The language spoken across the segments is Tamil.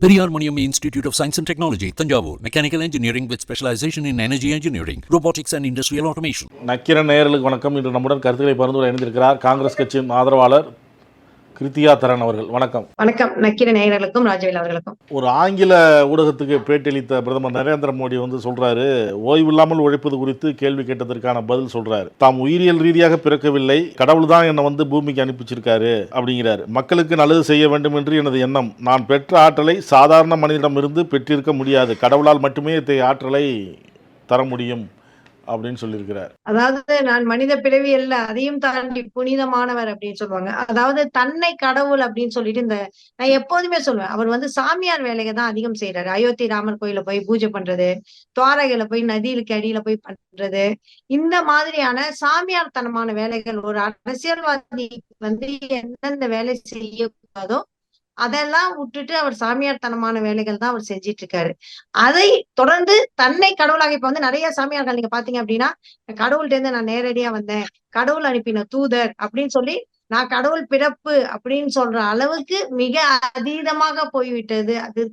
Periyar Maniam Institute of Science and Technology, Tanjavur. Mechanical Engineering with specialization in energy engineering, robotics and industrial automation. நக்கிர நேயர்களுக்கு வணக்கம். இன்று நம்முடன் கருத்துக்களை பகிர்ந்து இணைந்திருக்கிறார் காங்கிரஸ் கட்சியின் ஆதரவாளர் கிருத்தியா தரன் அவர்கள். வணக்கம். வணக்கம். நக்கிர நேயர்களுக்கும் ராஜவேல் அவர்களுக்கும். ஒரு ஆங்கில ஊடகத்துக்கு பேட்டியளித்த பிரதமர் நரேந்திர மோடி சொல்றாரு, ஓய்வில்லாமல் உழைப்பது குறித்து கேள்வி கேட்டதற்கான பதில் சொல்றாரு. தாம் உயிரியல் ரீதியாக பிறக்கவில்லை, கடவுள் தான் என்னை பூமிக்கு அனுப்பிச்சிருக்காரு அப்படிங்கிறாரு. மக்களுக்கு நல்லது செய்ய வேண்டும் என்று எனது எண்ணம். நான் பெற்ற ஆற்றலை சாதாரண மனிதனிடமிருந்து பெற்றிருக்க முடியாது. கடவுளால் மட்டுமே இத்தகைய ஆற்றலை தர முடியும் அப்படின்னு சொல்லியிருக்கிறார். அதாவது நான் மனித பிறவி அல்ல, அதையும் தாண்டி புனிதமானவர் அப்படின்னு சொல்லுவாங்க. அதாவது தன்னை கடவுள் அப்படின்னு சொல்லிட்டு நான் எப்போதுமே சொல்லுவேன், அவர் சாமியார் வேலையை தான் அதிகம் செய்யறாரு. அயோத்தி ராமர் கோயில போய் பூஜை பண்றது, துவாரகையில போய் நதியிலுக்கு அடியில போய் பண்றது, இந்த மாதிரியான சாமியார் தனமான வேலைகள். ஒரு அரசியல்வாதி எந்தெந்த வேலை செய்யக்கூடாதோ அதெல்லாம் விட்டுட்டு அவர் சாமியார் தனமான வேலைகள் தான் அவர் செஞ்சிட்டு இருக்காரு. அதை தொடர்ந்து தன்னை கடவுளாக இப்ப நிறைய சாமியார்கள் நீங்க பாத்தீங்க அப்படின்னா, கடவுள்கிட்ட இருந்து நான் நேரடியா வந்தேன், கடவுள் அனுப்பின தூதர் அப்படின்னு சொல்லி நான் கடவுள் பிறப்பு அப்படின்னு சொல்ற அளவுக்கு மிக அதீதமாக போய்விட்டது. அது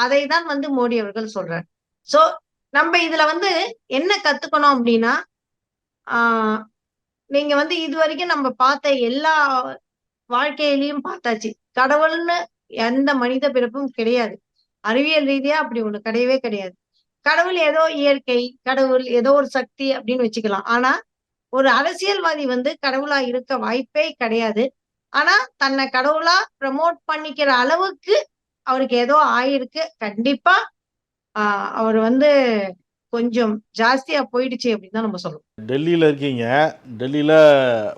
அதை தான் மோடி அவர்கள் சொல்றார். சோ நம்ம இதுல என்ன கத்துக்கணும் அப்படின்னா, நீங்க இது வரைக்கும் நம்ம பார்த்த எல்லா வாழ்க்கையிலையும் பார்த்தாச்சு, கடவுள்னு எந்த மனித பிறப்பும் கிடையாது. அறிவியல் ரீதியா அப்படி ஒண்ணு கிடையவே கிடையாது. கடவுள் ஏதோ இயற்கை, கடவுள் ஏதோ ஒரு சக்தி அப்படின்னு வச்சுக்கலாம். ஆனா ஒரு அரசியல்வாதி கடவுளா இருக்க வாய்ப்பே கிடையாது. ஆனா தன்னை கடவுளா ப்ரமோட் பண்ணிக்கிற அளவுக்கு அவருக்கு ஏதோ ஆயிருக்கு. கண்டிப்பா அவர் கொஞ்சம் ஜாஸ்தியா போயிடுச்சு அப்படின்னு தான் நம்ம சொல்லுவோம். டெல்லியில் இருக்கீங்க. டெல்லியில்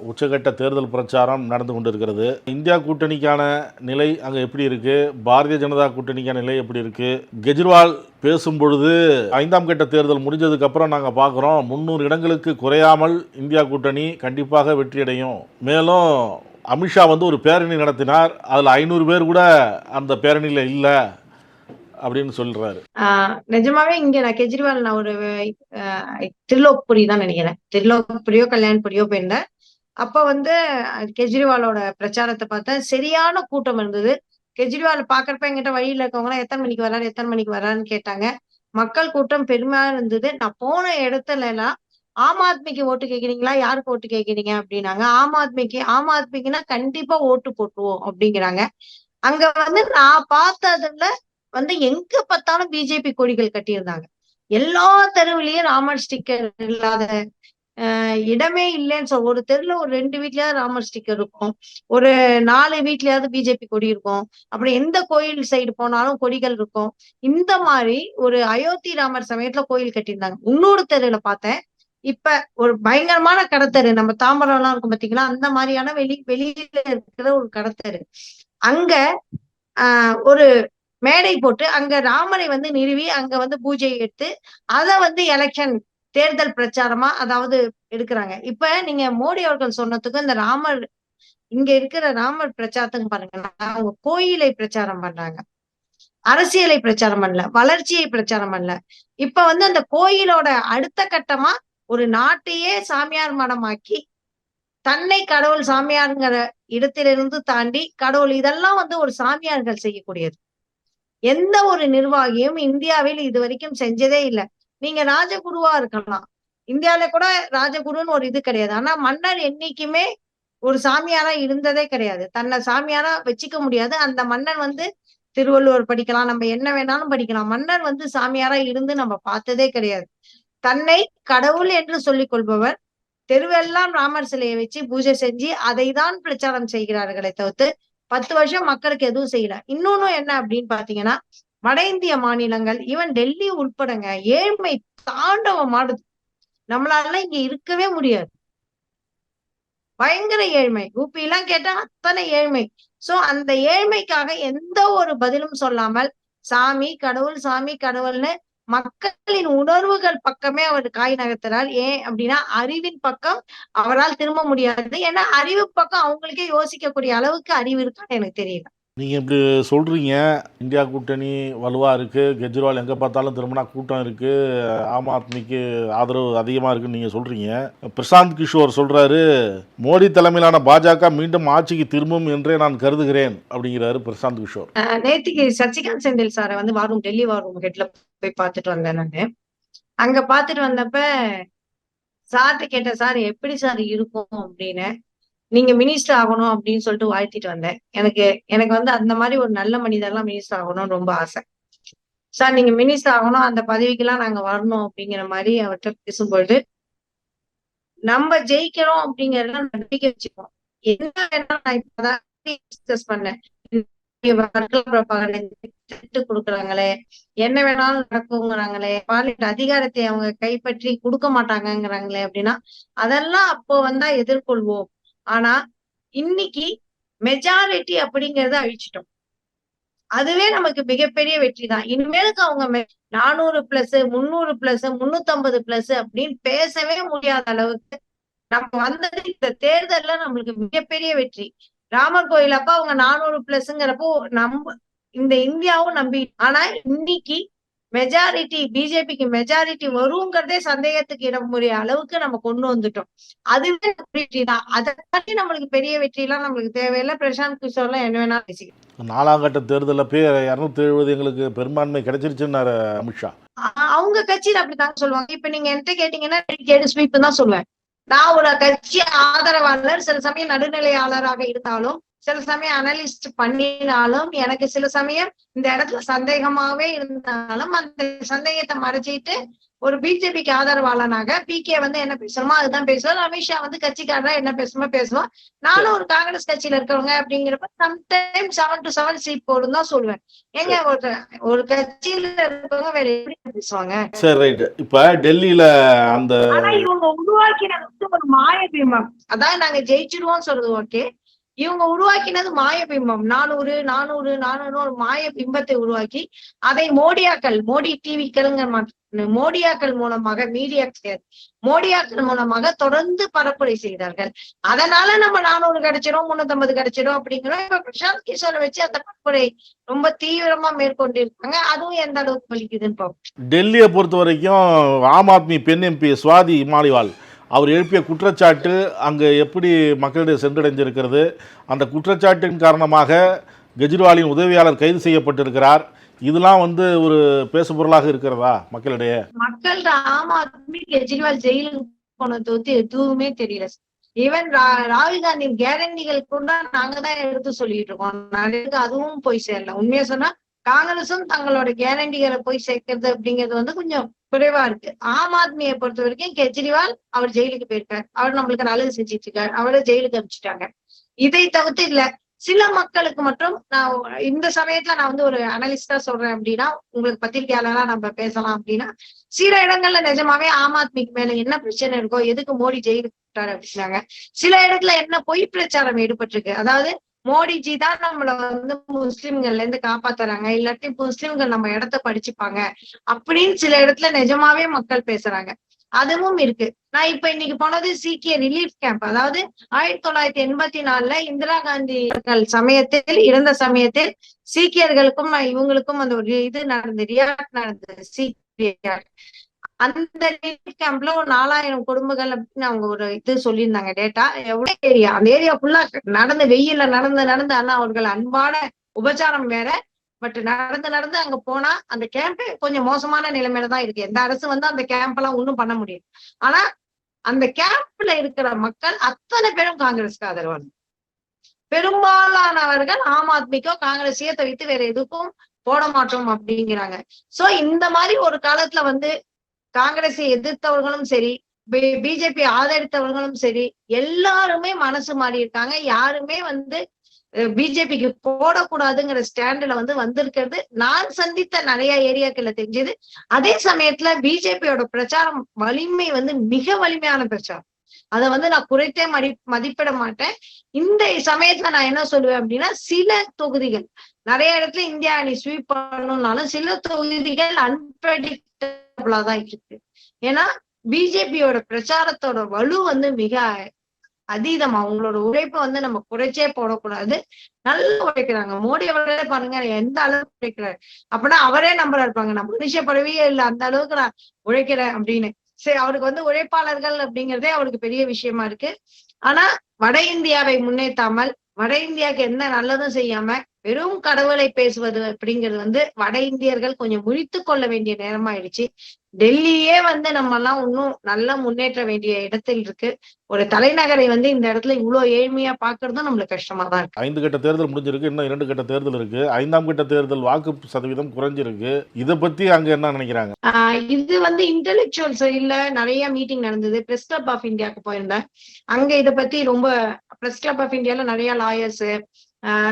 உச்சகட்ட தேர்தல் பிரச்சாரம் நடந்து கொண்டு இருக்கிறது. இந்தியா கூட்டணிக்கான நிலை அங்கே எப்படி இருக்கு? பாரதிய ஜனதா கூட்டணிக்கான நிலை எப்படி இருக்கு? கெஜ்ரிவால் பேசும்பொழுது 5ஆம் கட்ட தேர்தல் முடிஞ்சதுக்கு அப்புறம் நாங்கள் பார்க்குறோம் 300 இடங்களுக்கு குறையாமல் இந்தியா கூட்டணி கண்டிப்பாக வெற்றியடையும். மேலும் அமித்ஷா ஒரு பேரணி நடத்தினார். அதில் 500 பேர் கூட அந்த பேரணியில் இல்லை அப்படின்னு சொல்றாரு. நிஜமாவே இங்க நான் கெஜ்ரிவால் ஒரு திரிலோக்புரி தான் நினைக்கிறேன், திரிலோக்புரியோ கல்யாண்புரியோ போயிருந்தேன். அப்ப கெஜ்ரிவாலோட பிரச்சாரத்தை பார்த்தேன். சரியான கூட்டம் இருந்தது. கெஜ்ரிவால் பாக்குறப்ப என்கிட்ட வழியில இருக்கவங்க எத்தனை மணிக்கு வர்றாருன்னு கேட்டாங்க. மக்கள் கூட்டம் பெருமையா இருந்தது. நான் போன இடத்துல எல்லாம் ஆம் ஆத்மிக்கு ஓட்டு கேட்கிறீங்களா, யாருக்கு ஓட்டு கேட்கிறீங்க அப்படின்னாங்க. ஆம் ஆத்மிக்குன்னா கண்டிப்பா ஓட்டு போட்டுருவோம் அப்படிங்கிறாங்க. அங்க நான் பார்த்ததுல எங்க பார்த்தாலும் பிஜேபி கொடிகள் கட்டியிருந்தாங்க. எல்லா தெருவுலயும் ராமர் ஸ்டிக்கர் இல்லாத இடமே இல்லைன்னு சொல்ல. ஒரு தெருல ஒரு 2 வீட்லயாவது ராமர் ஸ்டிக்கர் இருக்கும், ஒரு 4 வீட்லயாவது பிஜேபி கொடி இருக்கும். அப்படி எந்த கோயில் சைடு போனாலும் கொடிகள் இருக்கும். இந்த மாதிரி ஒரு அயோத்தி ராமர் சமயத்துல கோயில் கட்டியிருந்தாங்க. இன்னொரு தெருல பார்த்தேன், இப்ப ஒரு பயங்கரமான கடத்தரு, நம்ம தாம்பரம் எல்லாம் இருக்கும் பாத்தீங்களா, அந்த மாதிரியான வெளியில இருக்கிற ஒரு கடத்தரு. அங்க ஒரு மேடை போட்டு அங்க ராமரை நிறுவி அங்க பூஜை எடுத்து அத எலெக்ஷன் தேர்தல் பிரச்சாரமா அதாவது எடுக்கிறாங்க. இப்ப நீங்க மோடி அவர்கள் சொன்னதுக்கு இந்த ராமர் இங்க இருக்கிற ராமர் பிரச்சாரத்துக்கு பாருங்க, அவங்க கோயிலை பிரச்சாரம் பண்றாங்க, அரசியலை பிரச்சாரம் பண்ணல, வளர்ச்சியை பிரச்சாரம் பண்ணல. இப்ப அந்த கோயிலோட அடுத்த கட்டமா ஒரு நாட்டையே சாமியார் மடமாக்கி தன்னை கடவுள் சாமியாருங்கிற இடத்திலிருந்து தாண்டி கடவுள், இதெல்லாம் ஒரு சாமியார்கள் செய்யக்கூடியது. எந்த ஒரு நிர்வாகியும் இந்தியாவில் இது வரைக்கும் செஞ்சதே இல்லை. நீங்க ராஜகுருவா இருக்கலாம், இந்தியாவில கூட ராஜகுருன்னு ஒரு இது கிடையாது. ஆனா மன்னர் என்னைக்குமே ஒரு சாமியாரா இருந்ததே கிடையாது. தன்னை சாமியாரா வச்சுக்க முடியாது. அந்த மன்னன் திருவள்ளுவர் படிக்கலாம், நம்ம என்ன வேணாலும் படிக்கலாம். மன்னர் சாமியாரா இருந்து நம்ம பார்த்ததே கிடையாது. தன்னை கடவுள் என்று சொல்லிக் கொள்பவர் தெருவெல்லாம் ராமர் சிலையை வச்சு பூஜை செஞ்சு அதை தான் பிரச்சாரம் செய்கிறார்களே தவிர்த்து 10 வருஷம் மக்களுக்கு எதுவும் செய்யல. இன்னொன்னு என்ன அப்படின்னு பாத்தீங்கன்னா, வட இந்திய மாநிலங்கள் ஈவன் டெல்லி உட்படங்க ஏழ்மை தாண்டவம் ஆடுது. நம்மளால இங்க இருக்கவே முடியாது. பயங்கர ஏழ்மை. ஊபி எல்லாம் கேட்டா அத்தனை ஏழ்மை. சோ அந்த ஏழ்மைக்காக எந்த ஒரு பதிலும் சொல்லாமல் சாமி கடவுள்னு மக்களின் உணர்வுகள் பக்கமே அவர் காய் நகர்த்துறார். ஏன் அப்படின்னா அறிவின் பக்கம் அவரால் திரும்ப முடியாது. ஏன்னா அறிவு பக்கம் அவங்களுக்கே யோசிக்கக்கூடிய அளவுக்கு அறிவு இருக்கான்னு எனக்கு தெரியல. நீங்கள் இப்படி சொல்கிறீங்க, இந்தியா கூட்டணி வலுவாக இருக்குது, கெஜ்ரிவால் எங்கே பார்த்தாலும் திரும்பினா கூட்டம் இருக்குது, ஆம் ஆத்மிக்கு ஆதரவு அதிகமாக இருக்குன்னு நீங்கள் சொல்கிறீங்க. பிரசாந்த் கிஷோர் சொல்கிறாரு, மோடி தலைமையிலான பாஜக மீண்டும் ஆட்சிக்கு திரும்பும் என்றே நான் கருதுகிறேன் அப்படிங்கிறாரு பிரசாந்த் கிஷோர். நேத்திக்கு சசிகாந்த் செந்தில் சாரை வந்து டெல்லி வார் ரூம் ஹெட்ல போய் பார்த்துட்டு வந்தேன் நானு. அங்க பார்த்துட்டு வந்தப்ப சார்ட்ட கேட்டேன், சார் எப்படி சார் இருக்கும் அப்படின்னு. நீங்க மினிஸ்டர் ஆகணும் அப்படின்னு சொல்லிட்டு வாழ்த்திட்டு வந்தேன். எனக்கு வந்து அந்த மாதிரி ஒரு நல்ல மனிதர்லாம் மினிஸ்டர் ஆகணும்னு ரொம்ப ஆசை. சார் நீங்க மினிஸ்டர் ஆகணும், அந்த பதவிக்கெல்லாம் நாங்க வரணும் அப்படிங்கிற மாதிரி அவர்கிட்ட பேசும்பொழுது, நம்ம ஜெயிக்கிறோம் அப்படிங்கறத நம்பிக்கை வச்சுக்கோம். என்ன வேணாலும் நான் இப்பதான் டிஸ்கஸ் பண்ணேன். கொடுக்குறாங்களே, என்ன வேணாலும் நடக்குங்கிறாங்களே, பார்லிமெண்ட் அதிகாரத்தை அவங்க கைப்பற்றி கொடுக்க மாட்டாங்கிறாங்களே அப்படின்னா அதெல்லாம் அப்போ வந்தா எதிர்கொள்வோம். ஆனா இன்னைக்கு மெஜாரிட்டி அப்படிங்கறத அழிச்சிட்டோம். அதுவே நமக்கு மிகப்பெரிய வெற்றி தான். இனிமேலுக்கு அவங்க 400+, 300+, 350+ அப்படின்னு பேசவே முடியாத அளவுக்கு நம்ம வந்தது இந்த தேர்தல்ல நம்மளுக்கு மிகப்பெரிய வெற்றி. ராமர் கோயில் அப்ப அவங்க 400+ங்கிறப்போ நம்ம இந்த இந்தியாவும் நம்பி, ஆனா இன்னைக்கு மெஜாரிட்டி பிஜேபிக்கு மெஜாரிட்டி வருங்கிறதே சந்தேகத்துக்கு இடமுறைய அளவுக்கு நம்ம கொண்டு வந்துட்டோம். அதுவே வெற்றி தான். அதை பத்தி நம்மளுக்கு பெரிய வெற்றி எல்லாம் நம்மளுக்கு தேவையில்லை. பிரசாந்த் கிஷோர் எல்லாம் என்ன வேணா பேசிக்கலாம். 4ஆம் கட்ட தேர்தலில் 270 எங்களுக்கு பெரும்பான்மை கிடைச்சிருச்சுன்னாரு அமித்ஷா. அவங்க கட்சியில அப்படித்தாங்க சொல்லுவாங்க. இப்ப நீங்க என்கிட்ட கேட்டீங்கன்னா ஸ்வீப் தான் சொல்லுவேன். நான் ஒரு கட்சி ஆதரவாளர், சில சமயம் நடுநிலையாளராக இருந்தாலும், சில சமயம் அனலிஸ்ட் பண்ணினாலும், எனக்கு சில சமயம் இந்த இடத்துல சந்தேகமாவே இருந்தாலும் அந்த சந்தேகத்தை மறைச்சிட்டு ஒரு பிஜேபிக்கு ஆதரவாளனாக பிகே வந்து என்ன பேசணுமோ அதுதான் பேசுவார். அமித்ஷா வந்து கட்சிக்காரரா என்ன பேசணுமோ பேசுவான். நானும் ஒரு காங்கிரஸ் கட்சியில இருக்கவங்க அப்படிங்கிறப்ப சம்டைம் 7 to 7 சீட் போடும் தான் சொல்லுவேன். எங்க ஒரு கட்சியில இருக்கவங்க வேற எப்படி பேசுவாங்க? சரி, ரைட். இப்ப டெல்லியில அந்த இவங்க உருவாக்கினது ஒரு மாயபிம்பம். அதான் நாங்க ஜெயிச்சிருவோம் சொல்றது ஓகே. இவங்க உருவாக்கினது மாயபிம்பம். 400 ஒரு மாய பிம்பத்தை உருவாக்கி அதை மோடி டிவிக்கள் மோடியாக்கள் மூலமாக, மீடியா கிடையாது, மோடியாக்கள் மூலமாக தொடர்ந்து பரப்புரை செய்தார்கள். அதனால நம்ம 400 கிடைச்சிடும், 350 கிடைச்சிடும் அப்படிங்கிறோம். இப்ப பிரசாந்த் கிஷோரை வச்சு அந்த பரப்புரை ரொம்ப தீவிரமா மேற்கொண்டிருக்காங்க. அதுவும் எந்த அளவுக்கு வலிக்குதுன்னு பார்ப்போம். டெல்லியை பொறுத்த வரைக்கும் ஆம் ஆத்மி பெண் எம்பி சுவாதி மாலிவால் அவர் எழுப்பிய குற்றச்சாட்டு அங்கே எப்படி மக்களிடையே சென்றடைந்திருக்கிறது, அந்த குற்றச்சாட்டின் காரணமாக கெஜ்ரிவாலின் உதவியாளர் கைது செய்யப்பட்டிருக்கிறார். இதெல்லாம் வந்து ஒரு பேசு பொருளாக இருக்கிறதா மக்களிடையே? மக்கள் ஆம் ஆத்மி கெஜ்ரிவால் ஜெயிலுக்கு போனது வந்து எதுவுமே தெரியல. ஈவன் ராகுல் காந்தியின் கேரண்டிகள் கூட நாங்க தான் எடுத்து சொல்லிட்டு இருக்கோம். அதுவும் போய் சேரல. உண்மையா சொன்னா காங்கிரசும் தங்களோட கேரண்டிகளை போய் சேர்க்கிறது அப்படிங்கிறது வந்து கொஞ்சம் குறைவா இருக்கு. ஆம் ஆத்மியை பொறுத்த வரைக்கும் கெஜ்ரிவால் அவர் ஜெயிலுக்கு போயிருக்காரு, அவர் நம்மளுக்கு நல்லது செஞ்சிட்டு இருக்காரு, அவரை ஜெயிலுக்கு அனுப்பிச்சிட்டாங்க. இதை தவிர்த்து இல்ல சில மக்களுக்கு மட்டும் நான் இந்த சமயத்துல நான் வந்து ஒரு அனலிஸ்டா சொல்றேன் அப்படின்னா, உங்களுக்கு பத்திரிகையாளரா நம்ம பேசலாம் அப்படின்னா, சில இடங்கள்ல நிஜமாவே ஆம் ஆத்மிக்கு மேல என்ன பிரச்சனை இருக்கோ, எதுக்கு மோடி ஜெயிலுக்கு போட்டாரு அப்படின்னாங்க. சில இடத்துல என்ன பொய் பிரச்சாரம் ஈடுபட்டிருக்கு. அதாவது மோடிஜி தான் நம்மள வந்து முஸ்லிம்கள்ல இருந்து காப்பாத்துறாங்க, இல்லாட்டி முஸ்லிம்கள் நம்ம இடத்த படிச்சுப்பாங்க அப்படின்னு சில இடத்துல நிஜமாவே மக்கள் பேசுறாங்க. அதுவும் இருக்கு. நான் இப்ப இன்னைக்கு போனது சீக்கிய ரிலீஃப் கேம்ப். அதாவது 1984 இந்திரா காந்தி சமயத்தில் இறந்த சமயத்தில் சீக்கியர்களுக்கும் இவங்களுக்கும் அந்த ஒரு இது ரியாக்ட் நடந்தது. சீக்கிய அந்த ரிலீஃப் கேம்ப்ல ஒரு 4000 குடும்பங்கள் அப்படின்னு அவங்க ஒரு இது சொல்லியிருந்தாங்க டேட்டா. எவ்வளவு ஏரியா, அந்த ஏரியா ஃபுல்லா நடந்து வெயில்ல நடந்து ஆனா அவர்கள் அன்பான உபச்சாரம் வேற. பட் நடந்து அங்க போனா அந்த கேம்ப் கொஞ்சம் மோசமான நிலைமையில தான் இருக்கு. எந்த அரசு வந்து அந்த கேம்ப் எல்லாம் ஒண்ணும் பண்ண முடியும். ஆனா அந்த கேம்ப்ல இருக்கிற மக்கள் அத்தனை பேரும் காங்கிரஸ்க்கு ஆதரவான, பெரும்பாலானவர்கள் ஆம் ஆத்மிக்கோ காங்கிரஸையோ தவிர்த்து வேற எதுக்கும் போட மாட்டோம் அப்படிங்கிறாங்க. சோ இந்த மாதிரி ஒரு காலத்துல வந்து காங்கிரஸை எதிர்த்தவர்களும் சரி, பிஜேபி ஆதரித்தவர்களும் சரி, எல்லாருமே மனசு மாறி இருக்காங்க. யாருமே வந்து பிஜேபிக்கு போடக்கூடாதுங்கிற ஸ்டாண்ட்ல வந்து வந்திருக்கிறது நான் சந்தித்த நிறைய ஏரியாக்கள்ல தெரிஞ்சது. அதே சமயத்துல பிஜேபியோட பிரச்சாரம் வலிமை வந்து மிக வலிமையான பிரச்சாரம். அதை வந்து நான் குறைத்தே மதிப்பிட மாட்டேன். இந்த சமயத்துல நான் என்ன சொல்லுவேன் அப்படின்னா, சில தொகுதிகள் நிறைய இடத்துல இந்தியா அணி ஸ்வீப் பண்ணணும்னாலும் சில தொகுதிகள் அன்பிரடிக்டபிளா தான் இருக்கு. ஏன்னா பிஜேபியோட பிரச்சாரத்தோட வலு வந்து மிக அதீதம். அவங்களோட உழைப்ப வந்து நம்ம குறைச்சே போடக்கூடாது. நல்லா உழைக்கிறாங்க. மோடி அவர்களே பாருங்க எந்த அளவுக்கு உழைக்கிறாரு. அப்பன்னா அவரே நம்பரா இருப்பாங்க. நான் மனுஷ பிறவியே இல்ல அந்த அளவுக்கு நான் உழைக்கிறேன் அப்படின்னு. சரி அவருக்கு வந்து உழைப்பாளர்கள் அப்படிங்கிறதே அவருக்கு பெரிய விஷயமா இருக்கு. ஆனா வட இந்தியாவை முன்னேற்றாமல் வட இந்தியாவுக்கு எந்த நல்லதும் செய்யாம வெறும் கடவுளை பேசுவது அப்படிங்கிறது வந்து வட இந்தியர்கள் கொஞ்சம் முழித்துக் கொள்ள வேண்டிய நேரமாயிடுச்சு. டெல்லியே வந்து நம்ம எல்லாம் இன்னும் நல்லா முன்னேற்ற வேண்டிய இடத்தில் இருக்கு. ஒரு தலைநகரை வந்து இந்த இடத்துல இவ்வளவு ஏழ்மையா பாக்குறதும் நம்மளுக்கு கஷ்டமா தான் இருக்கு. 5 கட்ட தேர்தல் முடிஞ்சிருக்கு. இன்னும் 2 கட்ட தேர்தல் இருக்கு. 5ஆம் கட்ட தேர்தல் வாக்கு சதவீதம் குறைஞ்சிருக்கு. இத பத்தி அங்க என்ன நினைக்கிறாங்க? இது வந்து இன்டெலெக்சுவல் சைட்ல நிறைய மீட்டிங் நடந்தது. பிரஸ் கிளப் ஆஃப் இந்தியாவுக்கு போயிருந்தேன். அங்க இத பத்தி ரொம்ப பிரஸ் கிளப் ஆஃப் இந்தியால நிறைய லாயர்ஸ்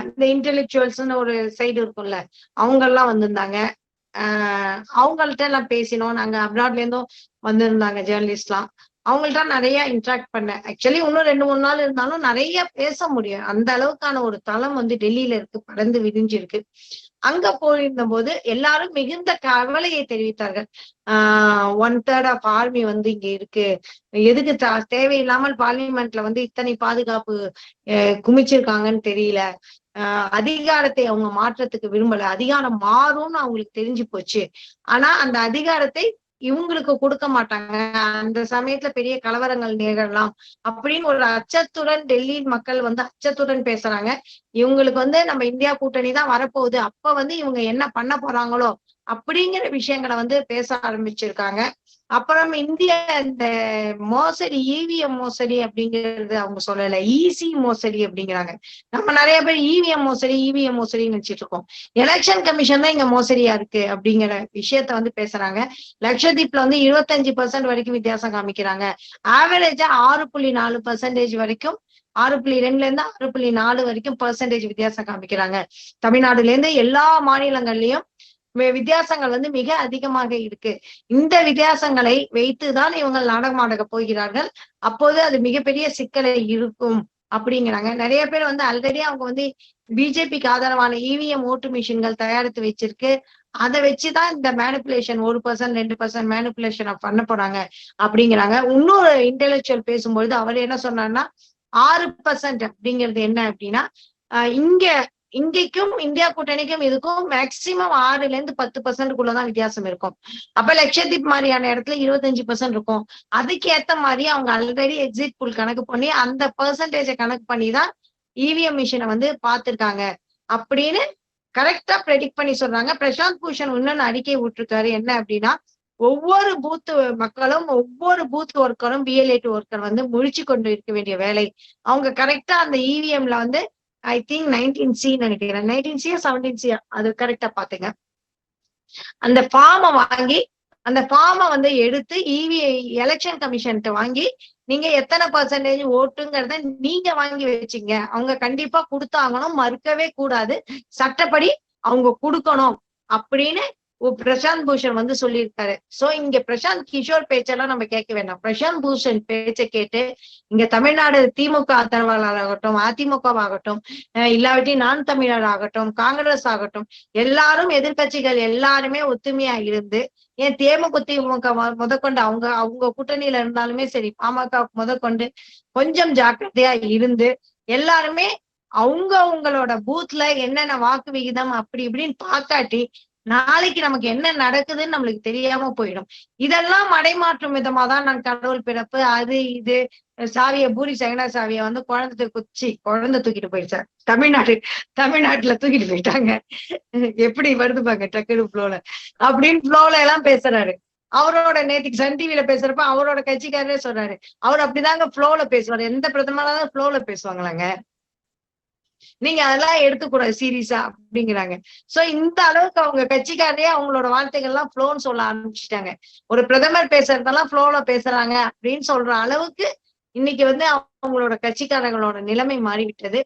இந்த இன்டெலெக்சுவல்ஸ்னு ஒரு சைடு இருக்கும்ல அவங்க எல்லாம் வந்திருந்தாங்க. அவங்கள்ட்ட எல்லாம் பேசினோம். நாங்க அப்ராட்ல இருந்தும் வந்திருந்தாங்க ஜேர்னலிஸ்ட்லாம். அவங்கள்ட்ட நிறைய இன்ட்ராக்ட் பண்ணேன். ஆக்சுவலி இன்னும் 2-3 நாள் இருந்தாலும் நிறைய பேச முடியும். அந்த அளவுக்கான ஒரு தளம் வந்து டெல்லியில இருக்கு, பறந்து விரிஞ்சிருக்கு. அங்க போயிருந்த போது எல்லாரும் மிகுந்த கவலையை தெரிவித்தார்கள். 1/3 ஆஃப் ஆர்மி வந்து இங்க இருக்கு. எதுக்கு தேவையில்லாமல் பார்லிமெண்ட்ல வந்து இத்தனை பாதுகாப்பு குமிச்சிருக்காங்கன்னு தெரியல. அதிகாரத்தை அவங்க மாற்றத்துக்கு விரும்பல. அதிகாரம் மாறும்னு அவங்களுக்கு தெரிஞ்சு போச்சு. ஆனா அந்த அதிகாரத்தை இவங்களுக்கு கொடுக்க மாட்டாங்க. அந்த சமயத்துல பெரிய கலவரங்கள் நிகழலாம் அப்படின்னு ஒரு அச்சத்துடன் டெல்லி மக்கள் வந்து அச்சத்துடன் பேசுறாங்க. இவங்களுக்கு வந்து நம்ம இந்தியா கூட்டணி தான் வரப்போகுது. அப்ப வந்து இவங்க என்ன பண்ண போறாங்களோ அப்படிங்கிற விஷயங்களை வந்து பேச ஆரம்பிச்சிருக்காங்க. அப்புறம் இந்திய இந்த மோசடி இவிஎம் மோசடி அப்படிங்கிறது அவங்க சொல்லல. ஈசி மோசடி அப்படிங்கிறாங்க. நம்ம நிறைய பேர் இவிஎம் மோசடின்னு நினைச்சிட்டு இருக்கோம். எலெக்ஷன் கமிஷன் தான் இங்க மோசடியா இருக்கு அப்படிங்கிற விஷயத்த வந்து பேசுறாங்க. லட்சத்தீப்ல வந்து 25% வரைக்கும் வித்தியாசம் காமிக்கிறாங்க. ஆவரேஜா 6.4% வரைக்கும் 6.2ல இருந்து 6.4 வரைக்கும் பெர்சன்டேஜ் வித்தியாசம் காமிக்கிறாங்க. தமிழ்நாடுல இருந்து எல்லா மாநிலங்கள்லயும் வித்தியாசங்கள் வந்து மிக அதிகமாக இருக்கு. இந்த வித்தியாசங்களை வைத்துதான் இவங்க நாடகமாட போகிறார்கள். அப்போது அது மிகப்பெரிய சிக்கலை இருக்கும் அப்படிங்கிறாங்க. நிறைய பேர் வந்து ஆல்ரெடி அவங்க வந்து பிஜேபிக்கு ஆதரவான இவிஎம் ஓட்டு மிஷின்கள் தயாரித்து வச்சிருக்கு. அதை வச்சுதான் இந்த மேனிபுலேஷன் 1% 2% மேனிபுலேஷன் பண்ண போறாங்க அப்படிங்கிறாங்க. இன்னொரு இன்டெலெக்சுவல் பேசும்பொழுது அவர் என்ன சொன்னார்னா 6% அப்படிங்கிறது என்ன அப்படின்னா இங்கேக்கும் இந்தியா கூட்டணிக்கும் இதுக்கும் மேக்சிமம் 6ல இருந்து 10%க்குள்ளதான் வித்தியாசம் இருக்கும். அப்ப லட்சத்தீப் மாதிரியான இடத்துல 25% இருக்கும். அதுக்கு ஏத்த மாதிரி அவங்க ஆல்ரெடி எக்ஸிட் போல் கணக்கு பண்ணி அந்த பெர்சன்டேஜை கணக்கு பண்ணிதான் இவிஎம் மிஷினை வந்து பார்த்திருக்காங்க அப்படின்னு கரெக்டா ப்ரெடிக்ட் பண்ணி சொல்றாங்க. பிரசாந்த் பூஷன் இன்னொன்னு அறிக்கை விட்டுருக்காரு. என்ன அப்படின்னா ஒவ்வொரு பூத் மக்களும் ஒவ்வொரு பூத் ஒர்க்கரும் BLA2 ஒர்க்கர் வந்து முழிச்சு கொண்டு இருக்க வேண்டிய வேலை. அவங்க கரெக்டா அந்த இவிஎம்ல வந்து ஐ திங்க் 19C நினைக்கிறேன். 19C 17C அது கரெக்டா பாத்துங்க. அந்த ஃபார்மை வந்து எடுத்து எலெக்ஷன் கமிஷன்ட்டு வாங்கி நீங்க எத்தனை பெர்சன்டேஜ் ஓட்டுங்கிறத நீங்க வாங்கி வச்சுங்க. அவங்க கண்டிப்பா கொடுத்தாங்கணும், மறுக்கவே கூடாது. சட்டப்படி அவங்க கொடுக்கணும் அப்படின்னு பிரசாந்த் பூஷன் வந்து சொல்லியிருக்காரு. சோ இங்க பிரசாந்த் கிஷோர் பேச்செல்லாம் நம்ம கேட்க வேண்டாம். பிரசாந்த் பூஷன் பேச்சை கேட்டு இங்க தமிழ்நாடு திமுக ஆதரவாளர் ஆகட்டும், அதிமுகவாகட்டும், இல்லாவிட்டி நான் தமிழர் ஆகட்டும், காங்கிரஸ் ஆகட்டும், எல்லாரும் எதிர்கட்சிகள் எல்லாருமே ஒத்துமையா இருந்து ஏன் திமுக முதற்கொண்டு அவங்க கூட்டணியில இருந்தாலுமே சரி, பாமக முதற்கொண்டு கொஞ்சம் ஜாக்கிரதையா இருந்து எல்லாருமே அவங்களோட பூத்ல என்னென்ன வாக்கு விகிதம் அப்படி இப்படின்னு பாக்காட்டி நாளைக்கு நமக்கு என்ன நடக்குதுன்னு நம்மளுக்கு தெரியாம போயிடும். இதெல்லாம் மடைமாற்றும் விதமா தான் நான் கடவுள் பிறப்பு அது இது பூரி சங்கடா சாவியை வந்து குழந்தை தூக்கிட்டு போயிடுச்சார். தமிழ்நாட்டுல தூக்கிட்டு போயிட்டாங்க. எப்படி வருது பாங்க டக்குனு ஃப்ளோல அப்படின்னு ஃப்ளோல எல்லாம் பேசுறாரு. அவரோட நேற்றுக்கு சன் டிவில பேசுறப்ப அவரோட கட்சிக்காரரே சொல்றாரு, அவர் அப்படிதாங்க ஃப்ளோல பேசுவாரு. எந்த பிரதமராதான் ஃப்ளோல பேசுவாங்களாங்க? நீங்க அதெல்லாம் எடுத்துக்கூடாது சீரியஸா அப்படிங்கிறாங்க. சோ இந்த அளவுக்கு அவங்க கட்சிக்காரே அவங்களோட வார்த்தைகள் எல்லாம் ஃப்ளோன்னு சொல்ல ஆரம்பிச்சுட்டாங்க. ஒரு பிரதமர் பேசுறதெல்லாம் ஃப்ளோல பேசுறாங்க அப்படின்னு சொல்ற அளவுக்கு இன்னைக்கு வந்து அவங்களோட கட்சிக்காரங்களோட நிலைமை மாறிவிட்டது.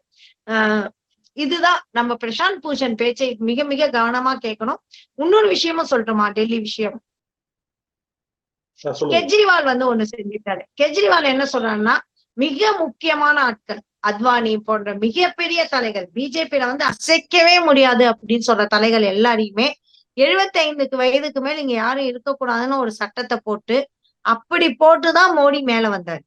இதுதான் நம்ம பிரசாந்த் பூஷன் பேச்சை மிக மிக கவனமா கேட்கணும். இன்னொரு விஷயமும் சொல்லட்டுமா? டெல்லி விஷயம். கெஜ்ரிவால் வந்து ஒண்ணு செஞ்சுட்டாரு. கெஜ்ரிவால் என்ன சொல்றாருன்னா மிக முக்கியமான ஆட்கள் அத்வானி போன்ற மிகப்பெரிய தலைகள் பிஜேபியில வந்து அசைக்கவே முடியாது அப்படின்னு சொல்ற தலைகள் எல்லாரையுமே 75 வயதுக்கு மேல் இங்க யாரும் இருக்கக்கூடாதுன்னு ஒரு சட்டத்தை போட்டு அப்படி போட்டுதான் மோடி மேல வந்தாரு.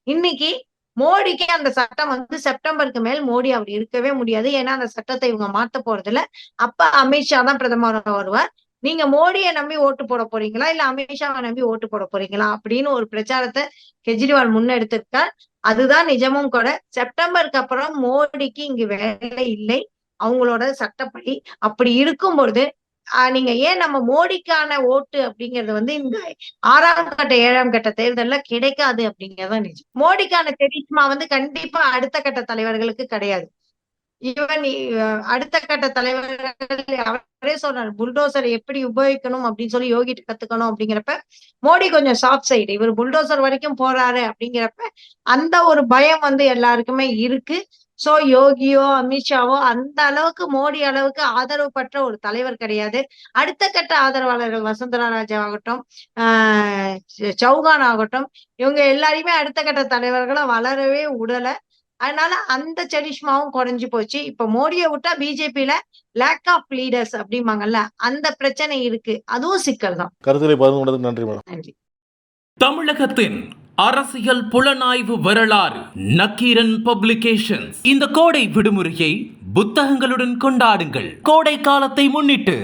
இன்னைக்கு மோடிக்கு அந்த சட்டம் வந்து செப்டம்பருக்கு மேல் மோடி அப்படி இருக்கவே முடியாது. ஏன்னா அந்த சட்டத்தை இவங்க மாத்த போறது இல்ல. அப்ப அமித்ஷா தான் பிரதமரா வருவார். நீங்க மோடியை நம்பி ஓட்டு போட போறீங்களா இல்ல அமித்ஷாவை நம்பி ஓட்டு போட போறீங்களா அப்படின்னு ஒரு பிரச்சாரத்தை கெஜ்ரிவால் முன்னெடுத்திருக்கார். அதுதான் நிஜமும் கூட. செப்டம்பருக்கு அப்புறம் மோடிக்கு இங்கு வேலை இல்லை அவங்களோட சட்டப்படி. அப்படி இருக்கும் பொழுது நீங்க ஏன் நம்ம மோடிக்கான ஓட்டு அப்படிங்கறது வந்து இந்த 6ஆம் கட்ட 7ஆம் கட்ட தேர்தல்ல கிடைக்காது அப்படிங்கறதான் நிஜம். மோடிக்கான தெரிஷ்மா வந்து கண்டிப்பா அடுத்த கட்ட தலைவர்களுக்கு கிடையாது. ஈவன் அடுத்த கட்ட தலைவர்கள் அவரே சொல்றாரு, புல்டோசரை எப்படி உபயோகிக்கணும் அப்படின்னு சொல்லி யோகிட்டு கத்துக்கணும் அப்படிங்கிறப்ப மோடி கொஞ்சம் சாஃப்ட் சைடு, இவர் புல்டோசர் வரைக்கும் போறாரு அப்படிங்கிறப்ப அந்த ஒரு பயம் வந்து எல்லாருக்குமே இருக்கு. சோ யோகியோ அமித்ஷாவோ அந்த அளவுக்கு மோடி அளவுக்கு ஆதரவு பெற்ற ஒரு தலைவர் கிடையாது. அடுத்த கட்ட ஆதரவாளர்கள் வசுந்தரா ராஜா ஆகட்டும், சௌகான் ஆகட்டும், இவங்க எல்லாரையுமே அடுத்த கட்ட தலைவர்களா வளரவே விடல. அதனால அந்த சரிஷ்மாவும் குறைஞ்சு போச்சு. இப்ப மோடியை விட்டா பிஜேபியில லேக் ஆஃப் லீடர்ஸ் அப்படிம்பாங்கல்ல, அந்த பிரச்சனை இருக்கு. அதுவும் சிக்கல் தான். கருத்துக்களை பகிர்ந்து கொண்டதுக்கு நன்றி மேடம். நன்றி. தமிழகத்தின் அரசியல் புலனாய்வு வரலாறு நக்கீரன் பப்ளிகேஷன்ஸ். இந்த கோடை விடுமுறையை புத்தகங்களுடன் கொண்டாடுங்கள். கோடை காலத்தை முன்னிட்டு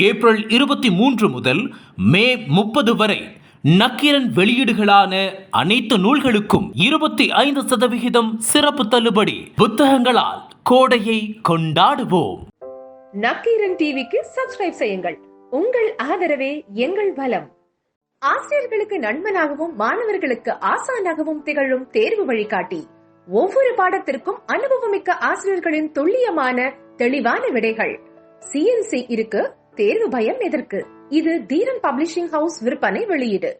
ஏப்ரல் 23 முதல் மே 30 வரை நக்கீரன் வெளியீடுகளான அனைத்து நூல்களுக்கும் 25% சிறப்பு தள்ளுபடி. புத்தகங்களால் கோடையை கொண்டாடுவோம். நக்கீரன் டிவிக்கு சப்ஸ்கிரைப் செய்யுங்கள். உங்கள் ஆதரவே எங்கள் பலம். ஆசிரியர்களுக்கு நண்பனாகவும் மாணவர்களுக்கு ஆசானாகவும் திகழும் தேர்வு வழிகாட்டி. ஒவ்வொரு பாடத்திற்கும் அனுபவமிக்க ஆசிரியர்களின் துல்லியமான தெளிவான விடைகள். CNC இருக்கு, தேர்வு பயம் எதற்கு? இது தீரன் பப்ளிஷிங் ஹவுஸ் விற்பனை வெளியீடு.